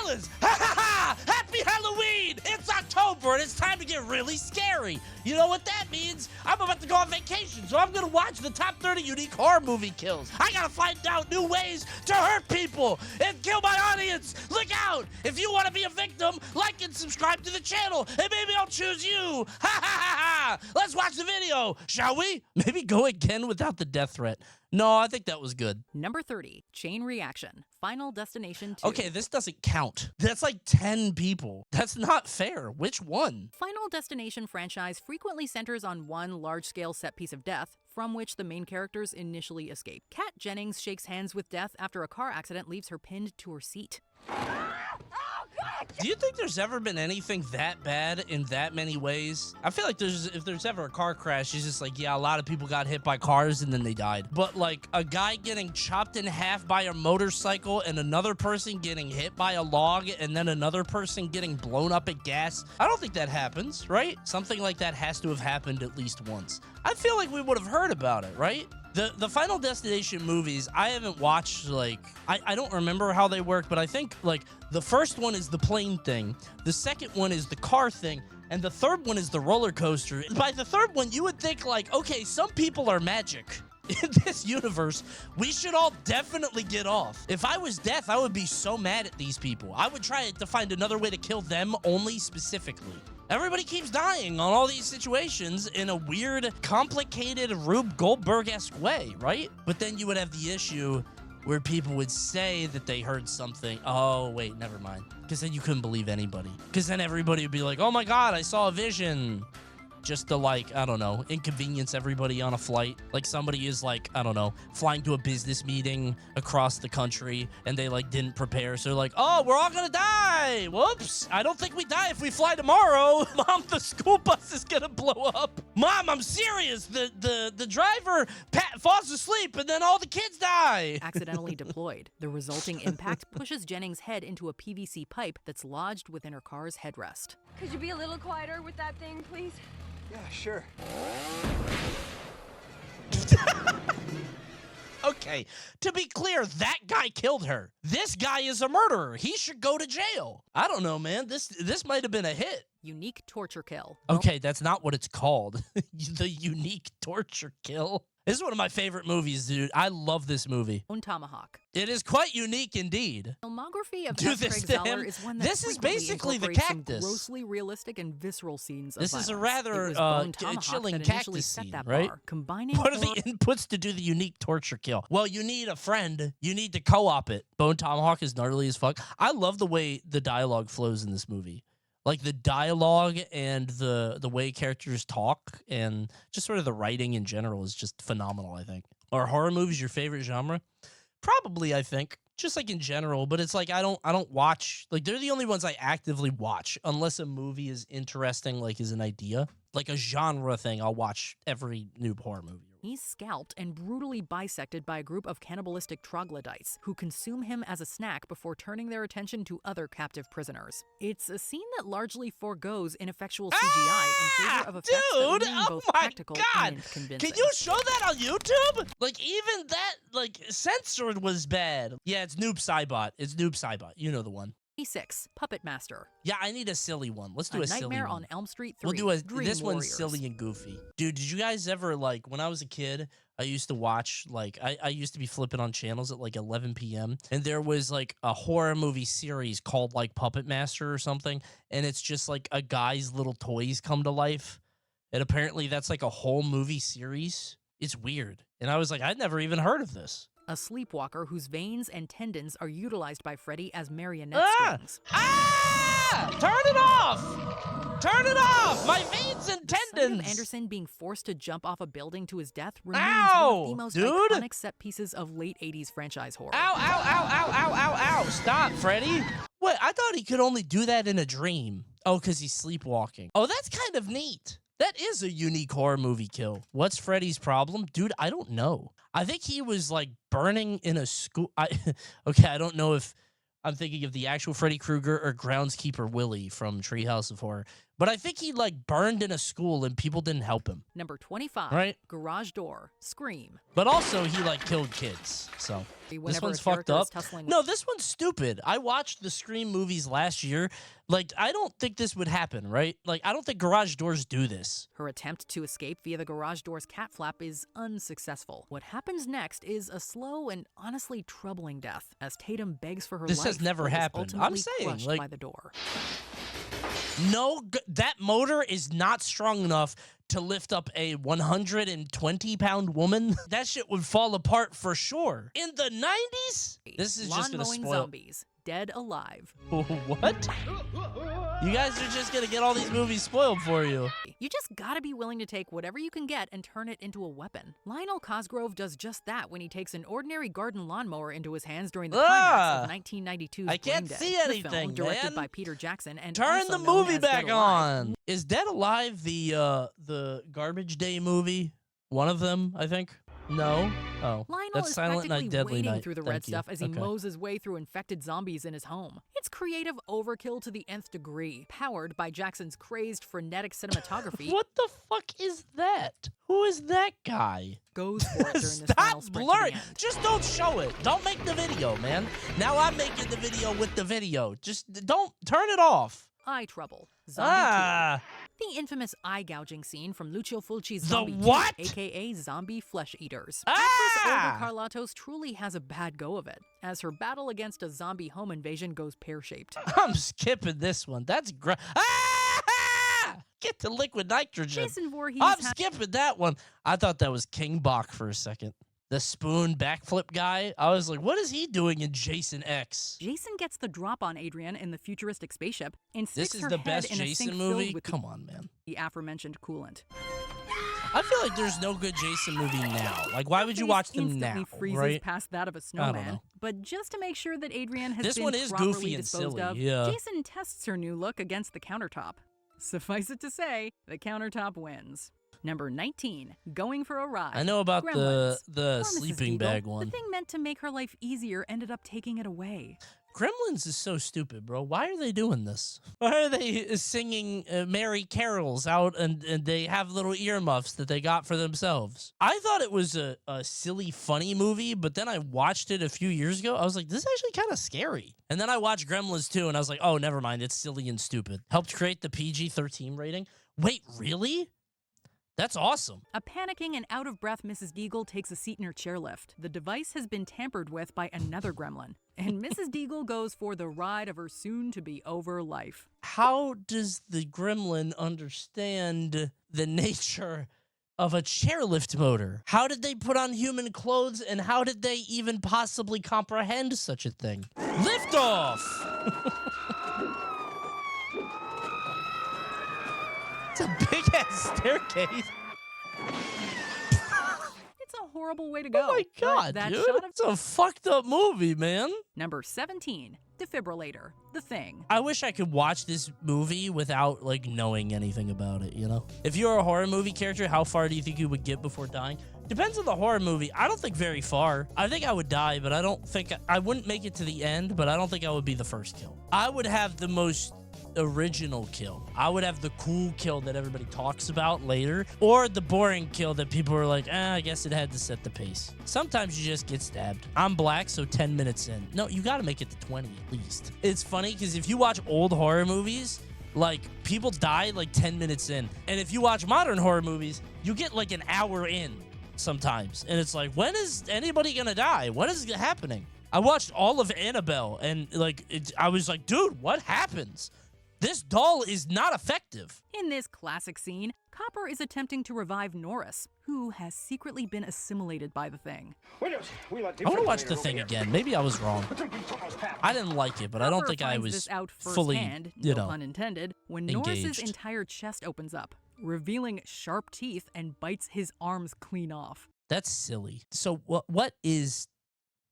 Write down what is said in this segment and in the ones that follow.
villains! Ha ha ha! Happy Halloween! It's October and it's time to get really scary. You know what that means? I'm about to go on vacation, so I'm gonna watch the top 30 unique horror movie kills. I gotta find out new ways to hurt people and kill my audience. Look out! If you want to be a victim, like and subscribe to the channel, and maybe I'll choose you. Ha ha ha ha! Let's watch the video, shall we? Maybe go again without the death threat. No, I think that was good. Number 30, Chain Reaction, Final Destination 2. Okay, this doesn't count. That's like 10 people. That's not fair. Which one? Final Destination franchise frequently centers on one large-scale set piece of death, from which the main characters initially escape. Kat Jennings shakes hands with death after a car accident leaves her pinned to her seat. Do you think there's ever been anything that bad in that many ways? I feel like if there's ever a car crash, it's just like, yeah, a lot of people got hit by cars and then they died. But like a guy getting chopped in half by a motorcycle and another person getting hit by a log and then another person getting blown up at gas, I don't think that happens, right? Something like that has to have happened at least once. I feel like we would have heard about it, right? The Final Destination movies, I haven't watched, like, I don't remember how they work, but I think, like, the first one is the plane thing, the second one is the car thing, and the third one is the roller coaster. By the third one, you would think, like, okay, some people are magic. In this universe, we should all definitely get off. If I was Death, I would be so mad at these people. I would try to find another way to kill them only specifically. Everybody keeps dying on all these situations in a weird, complicated Rube Goldberg-esque way, right? But then you would have the issue where people would say that they heard something. Oh, wait, never mind. Because then you couldn't believe anybody. Because then everybody would be like, oh my God, I saw a vision. Just to, like, I don't know, inconvenience everybody on a flight. Like, somebody is, like, I don't know, flying to a business meeting across the country, and they, like, didn't prepare. So they're like, oh, we're all gonna die. Whoops. I don't think we die if we fly tomorrow. Mom, the school bus is gonna blow up. Mom, I'm serious. The driver falls asleep, and then all the kids die. Accidentally deployed. The resulting impact pushes Jennings' head into a PVC pipe that's lodged within her car's headrest. Could you be a little quieter with that thing, please? Yeah, sure. Okay, to be clear, that guy killed her. This guy is a murderer. He should go to jail. I don't know, man. This might have been a hit. Unique torture kill. Okay, that's not what it's called. The unique torture kill. This is one of my favorite movies, dude. I love this movie. Bone Tomahawk. It is quite unique indeed. Filmography of Do F. this Craig to Zeller him. is one that This is basically the incorporates some cactus. grossly realistic and visceral scenes of This is a violence. rather It was Bone a Tomahawk chilling that initially cactus set scene, that right? bar, combining What are the horror- inputs to do the unique torture kill? Well, you need a friend. You need to co-op it. Bone Tomahawk is gnarly as fuck. I love the way the dialogue flows in this movie. Like the dialogue and the way characters talk and just sort of the writing in general is just phenomenal, I think. Are horror movies your favorite genre? Probably, I think. Just like in general, but it's like I don't watch, like they're the only ones I actively watch unless a movie is interesting, like as an idea. Like a genre thing, I'll watch every new horror movie. He's scalped and brutally bisected by a group of cannibalistic troglodytes who consume him as a snack before turning their attention to other captive prisoners. It's a scene that largely forgoes ineffectual CGI in favor of effects that remain both practical and convincing. Can you show that on YouTube? Like, even that, like, censored was bad. Yeah, it's Noob Saibot. It's Noob Saibot. You know the one. 6. Puppet Master. Yeah, I need a silly one. Let's do a silly one. Nightmare on Elm Street 3. We'll do a Dream this one's Warriors. silly and goofy. Dude, did you guys ever, like, when I was a kid, I used to watch, like, I used to be flipping on channels at like 11 p.m. and there was like a horror movie series called like Puppet Master or something, and it's just like a guy's little toys come to life, and apparently that's like a whole movie series. It's weird. And I was like, I'd never even heard of this. A sleepwalker whose veins and tendons are utilized by Freddy as marionette strings. Turn it off! Turn it off! My veins and The sight tendons! of Anderson being forced to jump off a building to his death remains one Ow, of the most dude. iconic set pieces of late 80s franchise horror. Ow, ow, ow, ow, ow, ow, ow. Stop, Freddy. Wait, I thought he could only do that in a dream. Oh, because he's sleepwalking. Oh, that's kind of neat. That is a unique horror movie kill. What's Freddy's problem? Dude, I don't know. I think he was like burning in a school. Okay, I don't know if I'm thinking of the actual Freddy Krueger or Groundskeeper Willie from Treehouse of Horror. But I think he like burned in a school and people didn't help him. Number 25. Right. Garage Door. Scream. But also he like killed kids. So This Whenever one's a fucked character is up. tussling No, this one's stupid. I watched the Scream movies last year. Like, I don't think this would happen, right? Like, I don't think garage doors do this. Her attempt to escape via the garage door's cat flap is unsuccessful. What happens next is a slow and honestly troubling death as Tatum begs for her This life. has never but is happened. I'm ultimately saying, crushed like- by the door. No, that motor is not strong enough to lift up a 120-pound woman. That shit would fall apart for sure. In the 90s? This is just gonna Lawn-mowing spoil. zombies, dead alive. What? You guys are just gonna get all these movies spoiled for you. You just gotta be willing to take whatever you can get and turn it into a weapon. Lionel Cosgrove does just that when he takes an ordinary garden lawnmower into his hands during the climax of 1992's I can't Brain Dead, see the anything, film directed man. by Peter Jackson and Turn also the known movie as Dead back Alive. on. Is Dead Alive the Garbage Day movie? One of them, I think. No. Oh, Lionel that's is Silent practically Night, Deadly wading Night. through the Thank red you. stuff as he Okay. mows his way through infected zombies in his home. It's creative overkill to the nth degree, powered by Jackson's crazed, frenetic cinematography. What the fuck is that? Who is that guy? Goes for it during this final Stop sprint to the blurring. end. Just don't show it. Don't make the video, man. Now I'm making the video with the video. Just don't turn it off. Eye trouble. Zombie Ah. 2. The infamous eye gouging scene from Lucio Fulci's The Zombie 2, what? aka Zombie Flesh Eaters. Ah! Actress Olga Carlatos truly has a bad go of it, as her battle against a zombie home invasion goes pear-shaped. I'm skipping this one. That's great. Ah! Get to liquid nitrogen. Jason Voorhees I'm has skipping that one. I thought that was King Bach for a second. The spoon backflip guy. I was like, what is he doing in Jason X? Jason gets the drop on Adrian in the futuristic spaceship and This sticks is her the head best in a Jason sink movie? filled with Come on, man. the aforementioned coolant. I feel like there's no good Jason movie now. Like, why would you Face watch them instantly now, freezes right? past that of a don't snowman. know. But just to make sure that Adrian has This been one is properly goofy and disposed silly, of, yeah. Jason tests her new look against the countertop. Suffice it to say, the countertop wins. Number 19, Going for a Ride. I know about Gremlins. the Poor Mrs. sleeping Deagle. bag one. The thing meant to make her life easier ended up taking it away. Gremlins is so stupid, bro. Why are they doing this? Why are they singing merry carols out and they have little earmuffs that they got for themselves? I thought it was a silly, funny movie, but then I watched it a few years ago. I was like, this is actually kind of scary. And then I watched Gremlins 2, and I was like, oh, never mind. It's silly and stupid. Helped create the PG-13 rating. Wait, really? That's awesome. A panicking and out-of-breath Mrs. Deagle takes a seat in her chairlift. The device has been tampered with by another gremlin, and Mrs. Deagle goes for the ride of her soon-to-be-over life. How does the gremlin understand the nature of a chairlift motor? How did they put on human clothes, and how did they even possibly comprehend such a thing? Liftoff! It's a big-ass staircase. It's a horrible way to go. Oh my but god, that dude. shot of It's a fucked up movie, man. Number 17, Defibrillator, The Thing. I wish I could watch this movie without, like, knowing anything about it, you know? If you were a horror movie character, how far do you think you would get before dying? Depends on the horror movie. I don't think very far. I think I would die, but I don't think... I wouldn't make it to the end, but I don't think I would be the first kill. I would have the most original kill. I would have the cool kill that everybody talks about later, or the boring kill that people are like, I guess it had to set the pace. Sometimes you just get stabbed. I'm black, so 10 minutes in. No, you gotta make it to 20 at least. It's funny because if you watch old horror movies, like, people die like 10 minutes in. And if you watch modern horror movies, you get like an hour in sometimes. And it's like, when is anybody gonna die? What is happening? I watched all of Annabelle, and like, I was like, dude, what happens? This doll is not effective. In this classic scene, Copper is attempting to revive Norris, who has secretly been assimilated by the Thing. I want to watch The Thing again. Maybe I was wrong. I didn't like it, but I don't Copper think I finds was this out fully, firsthand, you no know, pun intended, when Norris's engaged. entire chest opens up, revealing sharp teeth and bites his arms clean off. That's silly. So what is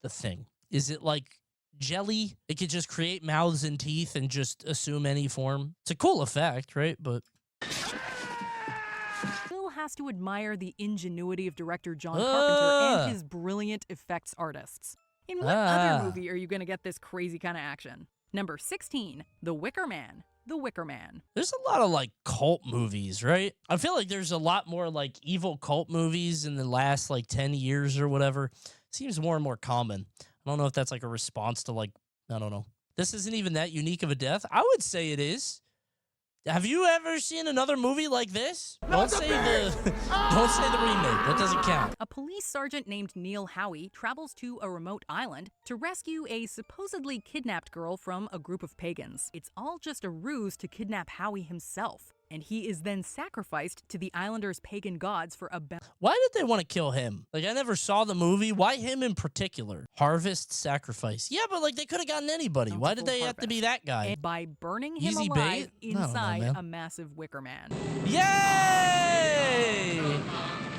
The Thing? Is it like jelly? It could just create mouths and teeth and just assume any form. It's a cool effect, right? But Phil has to admire the ingenuity of director John Carpenter and his brilliant effects artists. In what other movie are you going to get this crazy kind of action? Number 16, The Wicker Man. The Wicker Man. there's a lot of like cult movies, right? I feel like there's a lot more like evil cult movies in the last like 10 years or whatever. Seems more and more common. I don't know if that's like a response to like, I don't know. This isn't even that unique of a death. I would say it is. Have you ever seen another movie like this? Don't say the remake. That doesn't count. A police sergeant named Neil Howie travels to a remote island to rescue a supposedly kidnapped girl from a group of pagans. It's all just a ruse to kidnap Howie himself, and he is then sacrificed to the islanders' pagan gods for a Why did they want to kill him? Like, I never saw the movie. Why him in particular? Harvest, sacrifice. Yeah, but like they could have gotten anybody. Why did they have to be that guy? And by burning him Easy alive bait? I don't know, inside man. a massive wicker man. Yay!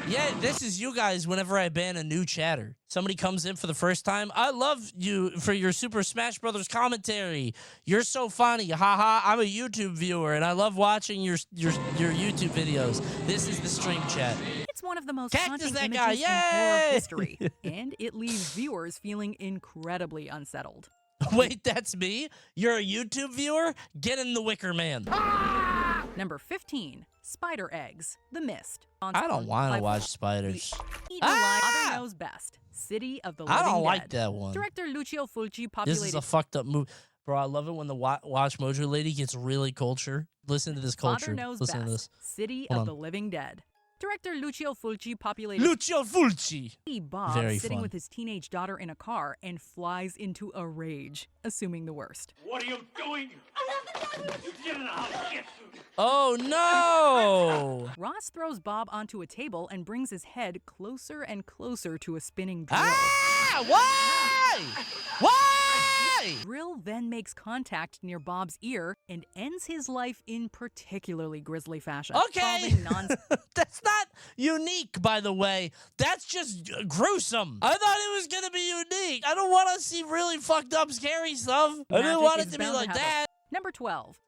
Yeah, this is you guys whenever I ban a new chatter. Somebody comes in for the first time. I love you for your Super Smash Brothers commentary. You're so funny. Haha, I'm a YouTube viewer and I love watching your YouTube videos. This is the stream chat. It's one of the most Cactus haunting that images guy. in horror Yay! history, and it leaves viewers feeling incredibly unsettled. Wait, that's me? You're a YouTube viewer? Get in the Wicker Man. Number 15, Spider Eggs, The Mist. I don't want to watch spiders. Eaten alive, Father Knows Best, City of the Living I don't Dead. like that one. Director Lucio Fulci This populated is a fucked up movie. Bro, I love it when the WatchMojo lady gets really culture. Listen to this culture. Father Knows Listen to Best, this. City Hold of on. the Living Dead. Director Lucio Fulci populated Lucio Fulci. Bob Very sitting fun. with his teenage daughter in a car and flies into a rage, assuming the worst. What are you doing? You get in the house, get Oh, no. Ross throws Bob onto a table and brings his head closer and closer to a spinning drill. Ah! Why? Why? Drill then makes contact near Bob's ear and ends his life in particularly grisly fashion. Okay. Causing non- That's not unique, by the way. That's just gruesome. I thought it was going to be unique. I don't want to see really fucked up, scary stuff. I didn't Magic want it is to be bound to like have that. Number 12.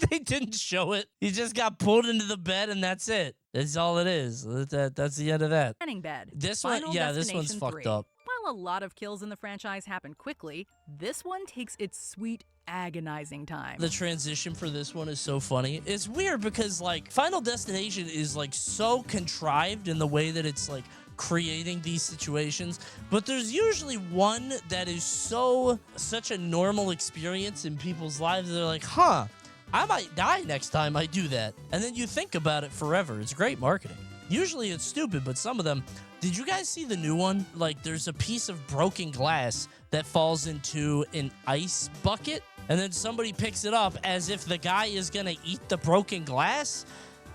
They didn't show it. He just got pulled into the bed, and that's it. That's all it is. That's the end of that. Canning Bed. This one, Final yeah, this one's Destination fucked 3. up. While a lot of kills in the franchise happen quickly, this one takes its sweet, agonizing time. The transition for this one is so funny. It's weird because, like, Final Destination is, like, so contrived in the way that it's, like, creating these situations, but there's usually one that is such a normal experience in people's lives. They're like, huh, I might die next time I do that. And then you think about it forever. It's great marketing. Usually it's stupid, but some of them... Did you guys see the new one? Like, there's a piece of broken glass that falls into an ice bucket, and then somebody picks it up as if the guy is gonna eat the broken glass.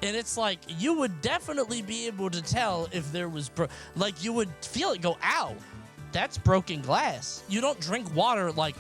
And it's like, you would definitely be able to tell if there was, like, you would feel it go, ow, that's broken glass. You don't drink water like,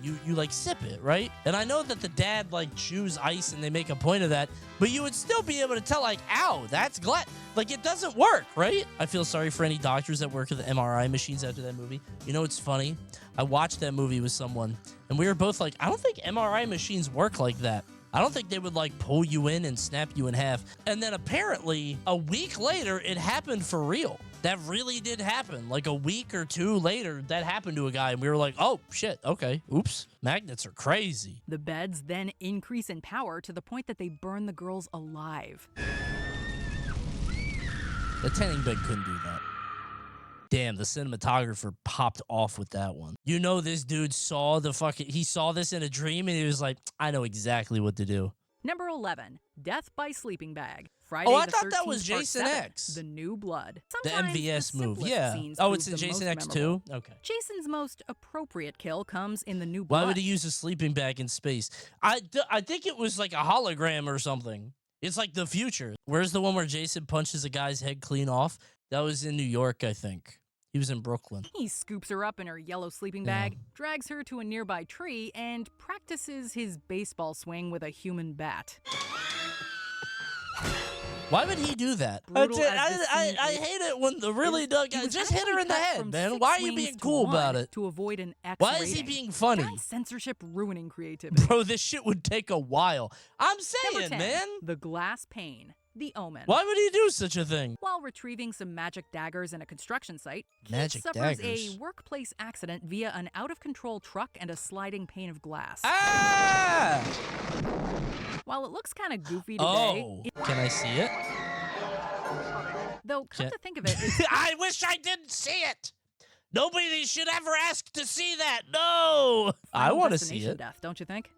you like sip it, right? And I know that the dad like chews ice and they make a point of that, but you would still be able to tell like, ow, that's glass. Like, it doesn't work, right? I feel sorry for any doctors that work at the MRI machines after that movie. You know, it's funny. I watched that movie with someone and we were both like, I don't think MRI machines work like that. I don't think they would like pull you in and snap you in half. And then apparently a week later, it happened for real. That really did happen. Like a week or two later, that happened to a guy. And we were like, oh, shit. Okay. Oops. Magnets are crazy. The beds then increase in power to the point that they burn the girls alive. The tanning bed couldn't do that. Damn, the cinematographer popped off with that one. You know, this dude saw he saw this in a dream and he was like, I know exactly what to do. Number 11, Death by Sleeping Bag. Friday Oh, I the thought that 13th, was Part Jason 7, X. The New Blood. The Sometimes MVS the move, simplest yeah. scenes Oh, prove it's in the Jason most X memorable. too? Okay. Jason's most appropriate kill comes in The New Blood. Why would he use a sleeping bag in space? I think it was like a hologram or something. It's like the future. Where's the one where Jason punches a guy's head clean off? That was in New York, I think. He was in Brooklyn. He scoops her up in her yellow sleeping bag, drags her to a nearby tree, and practices his baseball swing with a human bat. Why would he do that? Brutal as this I scene is, hate it when the really dumb he guy was just hit her actually in the cut head, from man. 6 Why are you swings being to cool 1 about it? To avoid an X Why is he rating. being funny? Why is censorship ruining creativity? Bro, this shit would take a while. I'm Number saying, 10, man. The Glass Pane. The Omen. Why would he do such a thing? While retrieving some magic daggers in a construction site, Keith Magic suffers daggers? a workplace accident via an out-of-control truck and a sliding pane of glass. Ah! While it looks kind of goofy today, Oh, can I see it? though come Can't- to think of it, it's I wish I didn't see it. Nobody should ever ask to see that. No. I Final want to see Destination it. Death, don't you think?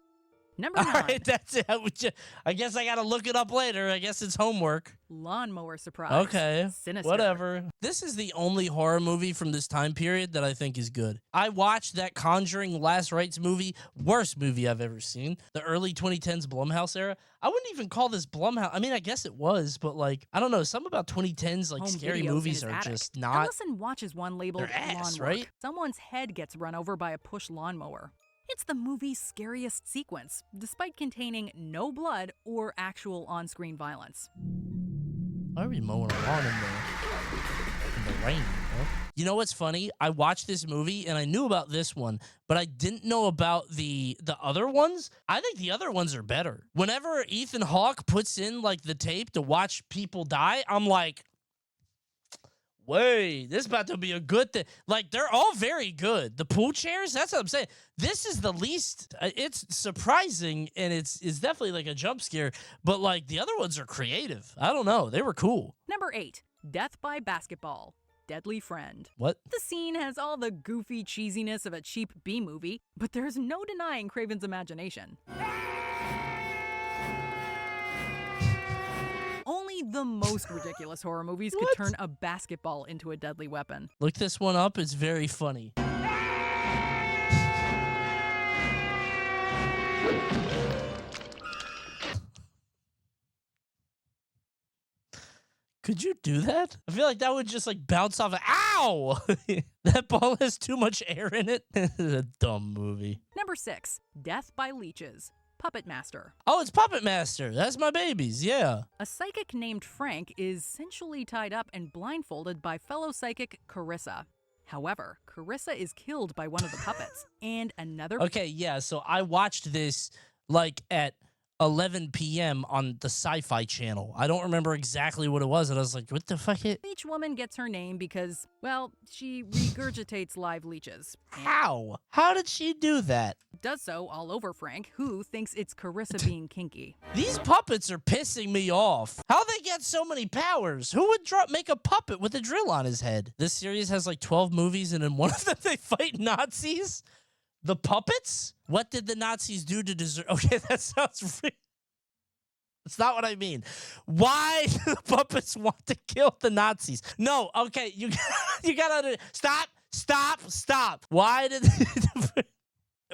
Number All 9. right, that's it. I guess I got to look it up later. I guess it's homework. Lawnmower Surprise. Okay, Sinister. whatever. This is the only horror movie from this time period that I think is good. I watched that Conjuring Last Rites movie, worst movie I've ever seen. The early 2010s Blumhouse era. I wouldn't even call this Blumhouse. I mean, I guess it was, but like, I don't know. Something about 2010s, like Home scary videos in movies his are attic. just not. Ellison watches one labeled They're ass, Lawn Work. right? Someone's head gets run over by a push lawnmower. It's the movie's scariest sequence, despite containing no blood or actual on-screen violence. Why are we mowing a lawn in the rain? Bro? You know what's funny? I watched this movie and I knew about this one, but I didn't know about the other ones. I think the other ones are better. Whenever Ethan Hawke puts in like the tape to watch people die, I'm like, wait, this is about to be a good thing. Like, they're all very good. The pool chairs, that's what I'm saying. This is the least, it's surprising, and it's definitely like a jump scare, but like the other ones are creative. I don't know. They were cool. Number 8, Death by Basketball. Deadly Friend. What? The scene has all the goofy cheesiness of a cheap B-movie, but there's no denying Craven's imagination. Only the most ridiculous horror movies could turn a basketball into a deadly weapon. Look this one up. It's very funny. Could you do that? I feel like that would just like bounce off. Ow! That ball has too much air in it. This is a dumb movie. Number 6, Death by Leeches. Puppet Master. Oh, it's Puppet Master. That's my babies. Yeah. A psychic named Frank is sensually tied up and blindfolded by fellow psychic Carissa. However, Carissa is killed by one of the puppets, and another... Okay, yeah, so I watched this like at 11 p.m. on the Sci-Fi Channel. I don't remember exactly what it was, and I was like, what the fuck? Each woman gets her name because, well, she regurgitates live leeches. How? How did she do that? Does so all over Frank, who thinks it's Carissa being kinky. These puppets are pissing me off. How they get so many powers? Who would make a puppet with a drill on his head? This series has like 12 movies, and in one of them they fight Nazis? The puppets? What did the Nazis do to deserve... Okay, that sounds real. That's not what I mean. Why do the puppets want to kill the Nazis? No, okay, you gotta... Stop. Why did...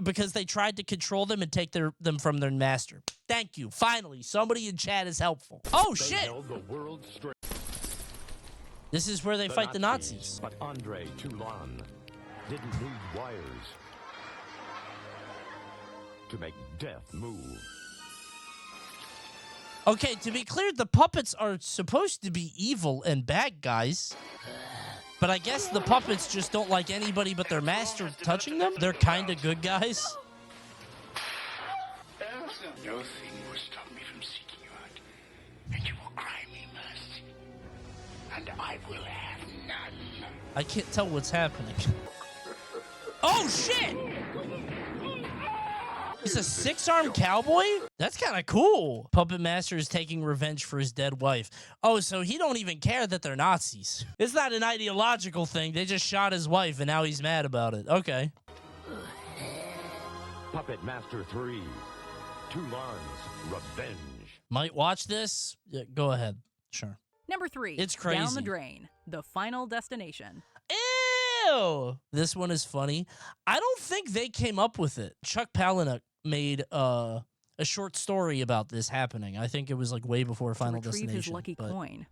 Because they tried to control them and take them from their master. Thank you. Finally, somebody in chat is helpful. Oh, shit! This is where they fight the Nazis. But Andre Toulon didn't need wires to make death move. Okay, to be clear, the puppets are supposed to be evil and bad guys. But I guess the puppets just don't like anybody but their master touching them. They're kind of good guys. No thing will stop me from seeking you out, and you will cry me mercy, and I will have none. I can't tell what's happening. Oh, shit! It's a 6-armed cowboy? That's kind of cool. Puppet Master is taking revenge for his dead wife. Oh, so he don't even care that they're Nazis. It's not an ideological thing. They just shot his wife, and now he's mad about it. Okay. Puppet Master 3, Toulon's Revenge. Might watch this? Yeah, go ahead. Sure. Number 3, It's crazy. Down the Drain. The Final Destination. Ew! This one is funny. I don't think they came up with it. Chuck Palahniuk made a short story about this happening. I think it was like way before Final to retrieve Destination. his lucky coin.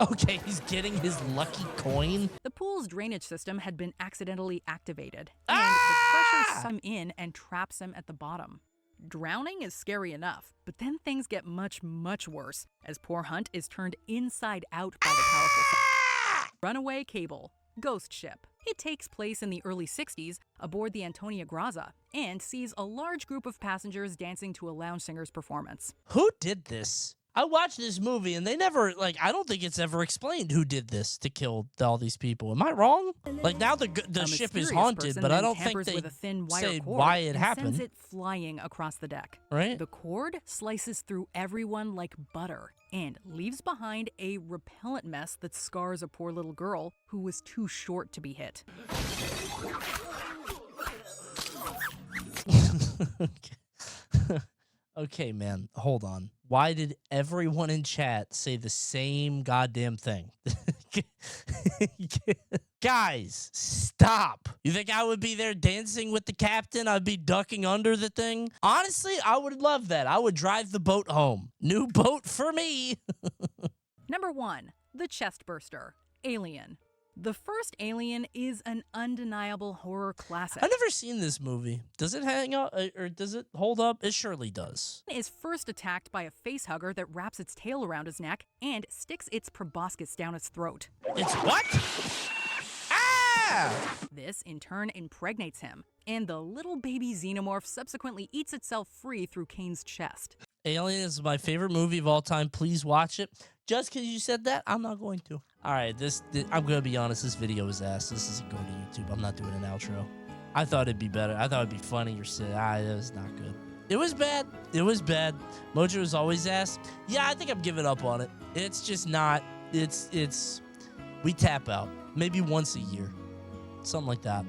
Okay, he's getting his lucky coin. The pool's drainage system had been accidentally activated, and the pressure sucks him in and traps him at the bottom. Drowning is scary enough, but then things get much, much worse as poor Hunt is turned inside out by the powerful Runaway Cable. Ghost Ship. It takes place in the early 60s aboard the Antonia Graza and sees a large group of passengers dancing to a lounge singer's performance. Who did this? I watched this movie and they never, like, I don't think it's ever explained who did this to kill all these people. Am I wrong? Like, now the A ship is mysterious haunted, person but I then don't think tampers they with a thin wire say cord why it and happened. sends it flying across the deck. Right? The cord slices through everyone like butter and leaves behind a repellent mess that scars a poor little girl who was too short to be hit. Okay, man, hold on. Why did everyone in chat say the same goddamn thing? Guys, stop. You think I would be there dancing with the captain? I'd be ducking under the thing? Honestly, I would love that. I would drive the boat home. New boat for me. Number 1. The Chest Burster. Alien. The first Alien is an undeniable horror classic. I've never seen this movie. Does it hang out or does it hold up? It surely does. Is first attacked by a facehugger that wraps its tail around his neck and sticks its proboscis down his throat. It's what? Ah! This, in turn, impregnates him, and the little baby xenomorph subsequently eats itself free through Kane's chest. Alien is my favorite movie of all time. Please watch it. Just because you said that, I'm not going to. All right, I'm going to be honest. This video is ass. This isn't going to YouTube. I'm not doing an outro. I thought it'd be better. I thought it'd be funny or shit. It was not good. It was bad. It was bad. Mojo is always ass. Yeah, I think I'm giving up on it. It's just not. We tap out. Maybe once a year. Something like that.